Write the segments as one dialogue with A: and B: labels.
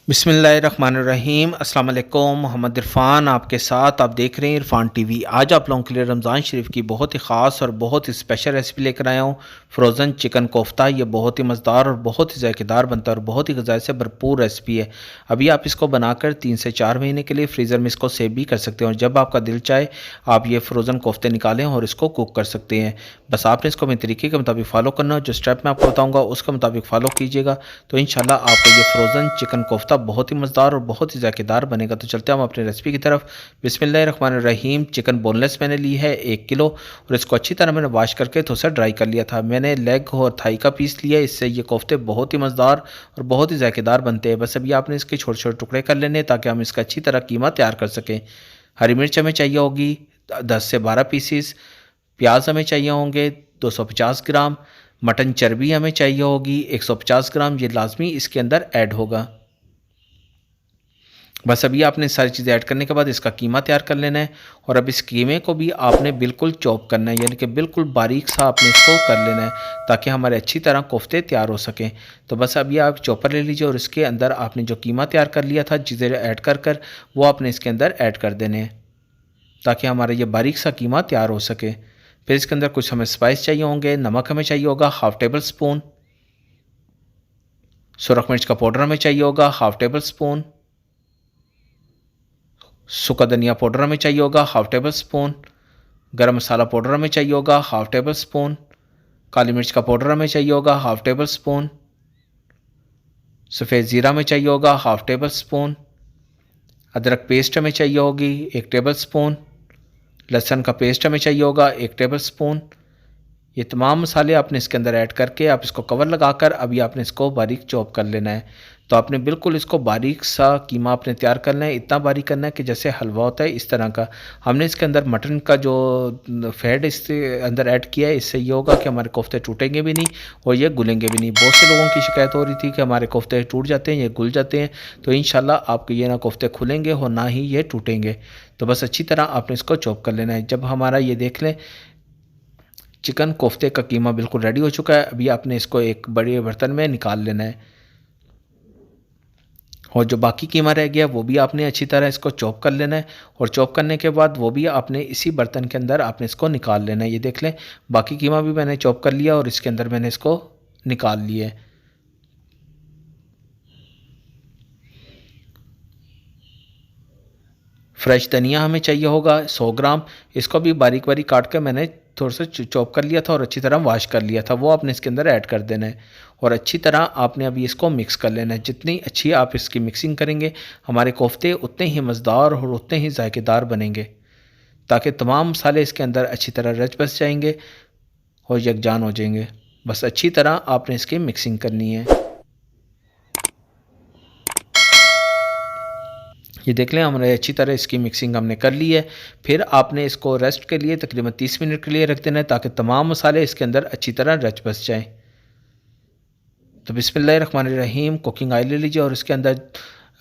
A: बिस्मिल्लाहिर्रहमानिर्रहीम। अस्सलाम वालेकुम। मोहम्मद इरफ़ान आपके साथ, आप देख रहे हैं इरफ़ान टीवी। आज आप लोगों के लिए रमज़ान शरीफ की बहुत ही ख़ास और बहुत ही स्पेशल रेसिपी लेकर आया हूँ, फ़्रोज़न चिकन कोफ्ता। ये बहुत ही मज़ेदार और बहुत ही ज़ायकेदार बनता है और बहुत ही ग़िज़ा से भरपूर रेसिपी है। अभी आप इसको बनाकर 3 से 4 महीने के लिए फ्रीज़र में इसको सेव भी कर सकते हैं और जब आपका दिल चाहे आप ये फ़्रोज़न कोफ्ते निकालें और इसको कुक कर सकते हैं। बस आपने इसको मेरे तरीके के मुताबिक फ़ॉलो करना है। जो स्टेप मैं आपको बताऊँगा उसके मुताबिक फ़ॉलो कीजिएगा तो इंशाल्लाह आपको ये फ़्रोज़न चिकन कोफ्ता बहुत ही मज़ेदार और बहुत ही ज़ायकेदार बनेगा। तो चलते हैं हम अपनी रेसिपी की तरफ। बिस्मिल्लाहिर्रहमानिर्रहीम। चिकन बोनलेस मैंने ली है 1 किलो और इसको अच्छी तरह मैंने वॉश करके थोड़ा सा ड्राई कर लिया था। मैंने लेग और थाई का पीस लिया, इससे ये कोफ्ते बहुत ही मज़ेदार और बहुत ही ज़ायकेदार बनते हैं। बस अभी आपने इसके छोटे छोटे टुकड़े कर लेने ताकि हम इसका अच्छी तरह कीमा तैयार कर सकें। हरी मिर्च हमें चाहिए होगी 10 से 12 पीसीस। प्याज हमें चाहिए होंगे 250 ग्राम। मटन चर्बी हमें चाहिए होगी 150 ग्राम। ये लाजमी इसके अंदर ऐड होगा। बस अभी आपने सारी चीज़ें ऐड करने के बाद इसका कीमा तैयार कर लेना है और अब इस कीमे को भी आपने बिल्कुल चॉप करना है, यानी कि बिल्कुल बारीक सा आपने इसको कर लेना है ताकि हमारे अच्छी तरह कोफ्ते तैयार हो सकें। तो बस अभी आप चॉपर ले लीजिए और इसके अंदर आपने जो कीमा तैयार कर लिया था चीज़ें ऐड कर वो आपने इसके अंदर ऐड कर देने हैं ताकि हमारा ये बारीक सा कीमा तैयार हो सके। फिर इसके अंदर कुछ हमें स्पाइस चाहिए होंगे। नमक हमें चाहिए होगा हाफ़ टेबल स्पून। सुरख मिर्च का पाउडर हमें चाहिए होगा हाफ़ टेबल स्पून। सूखा धनिया पाउडर हमें चाहिए होगा हाफ़ टेबल स्पून। गरम मसाला पाउडर हमें चाहिए होगा हाफ़ टेबल स्पून। काली मिर्च का पाउडर हमें चाहिए होगा हाफ़ टेबल स्पून। सफ़ेद ज़ीरा हमें चाहिए होगा हाफ़ टेबल स्पून। अदरक पेस्ट हमें चाहिए होगी 1 टेबल स्पून। लहसुन का पेस्ट हमें चाहिए होगा 1 टेबल स्पून। ये तमाम मसाले आपने इसके अंदर ऐड करके आप इसको कवर लगाकर अभी आपने इसको बारीक चॉप कर लेना है। तो आपने बिल्कुल इसको बारीक सा कीमा आपने तैयार करना है, इतना बारीक करना है कि जैसे हलवा होता है इस तरह का। हमने इसके अंदर मटन का जो फैट इसके अंदर ऐड किया है, इससे ये होगा कि हमारे कोफ्ते टूटेंगे भी नहीं और ये गुलेंगे भी नहीं। बहुत से लोगों की शिकायत हो रही थी कि हमारे कोफ्ते टूट जाते हैं, ये गुल जाते हैं। तो इंशाल्लाह आपके ये ना कोफ्ते खुलेंगे और ना ही ये टूटेंगे। तो बस अच्छी तरह आपने इसको चॉप कर लेना है। जब हमारा ये देख लें चिकन कोफ्ते का कीमा बिल्कुल रेडी हो चुका है, अभी आपने इसको एक बड़े बर्तन में निकाल लेना है और जो बाकी कीमा रह गया वो भी आपने अच्छी तरह इसको चॉप कर लेना है और चॉप करने के बाद वो भी आपने इसी बर्तन के अंदर आपने इसको निकाल लेना है। ये देख लें बाकी कीमा भी मैंने चॉप कर लिया और इसके अंदर मैंने इसको निकाल लिया है। फ्रेश धनिया हमें चाहिए होगा 100 ग्राम। इसको भी बारीक बारीक काट कर मैंने थोड़ा सा चॉप कर लिया था और अच्छी तरह वॉश कर लिया था, वो आपने इसके अंदर ऐड कर देना है और अच्छी तरह आपने अभी इसको मिक्स कर लेना है। जितनी अच्छी आप इसकी मिक्सिंग करेंगे हमारे कोफ्ते उतने ही मज़ेदार और उतने ही जायकेदार बनेंगे ताकि तमाम मसाले इसके अंदर अच्छी तरह रच बस जाएंगे और यकजान हो जाएंगे। बस अच्छी तरह आपने इसकी मिक्सिंग करनी है। ये देख लें हमने अच्छी तरह इसकी मिक्सिंग हमने कर ली है। फिर आपने इसको रेस्ट के लिए तकरीबन 30 मिनट के लिए रख देना है ताकि तमाम मसाले इसके अंदर अच्छी तरह रच बस जाएँ। तो बिस्मिल्लाहिर्रहमानिर्रहीम। कुकिंग ऑयल ले लीजिए और इसके अंदर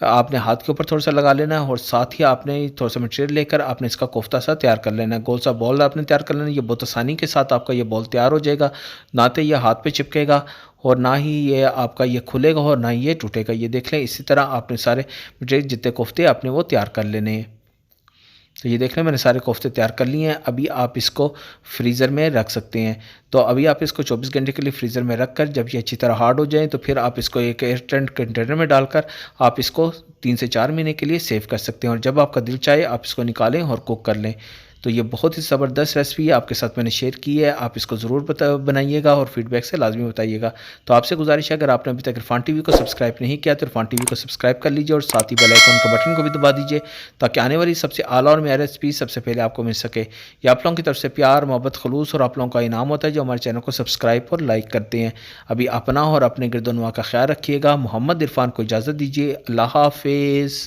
A: आपने हाथ के ऊपर थोड़ा सा लगा लेना है और साथ ही आपने थोड़ा सा मटेरियल लेकर आपने इसका कोफ्ता सा तैयार कर लेना है। गोल सा बॉल आपने तैयार कर लेना है। ये बहुत आसानी के साथ आपका ये बॉल तैयार हो जाएगा, ना तो ये हाथ पे चिपकेगा और ना ही ये आपका ये खुलेगा और ना ही ये टूटेगा। ये देख लें इसी तरह आपने सारे मटेरियल जितने कोफ्ते आपने वो तैयार कर लेने हैं। तो ये देख लें मैंने सारे कोफ्ते तैयार कर लिए हैं। अभी आप इसको फ्रीज़र में रख सकते हैं। तो अभी आप इसको 24 घंटे के लिए फ्रीज़र में रख कर जब ये अच्छी तरह हार्ड हो जाए तो फिर आप इसको एक एयर टाइट कंटेनर में डालकर आप इसको 3 से 4 महीने के लिए सेव कर सकते हैं और जब आपका दिल चाहे आप इसको निकालें और कुक कर लें। तो ये बहुत ही ज़बरदस्त रेसिपी है, आपके साथ मैंने शेयर की है। आप इसको ज़रूर बनाइएगा और फीडबैक से लाजमी बताइएगा। तो आपसे गुजारिश है अगर आपने अभी तक इरफान टीवी को सब्सक्राइब नहीं किया तो इरफान टीवी को सब्सक्राइब कर लीजिए और साथ ही बेल आइकन के बटन को भी दबा दीजिए ताकि आने वाली सबसे आला और मेरा रेसिपी सबसे पहले आपको मिल सके। ये आप लोगों की तरफ से प्यार मोहब्बत खलूस और आप लोगों का इनाम होता है जो हमारे चैनल को सब्सक्राइब और लाइक करते हैं। अभी अपना और अपने गिरदोनवा का ख्याल रखिएगा। मोहम्मद इरफान को इजाज़त दीजिए। अल्लाह हाफिज़।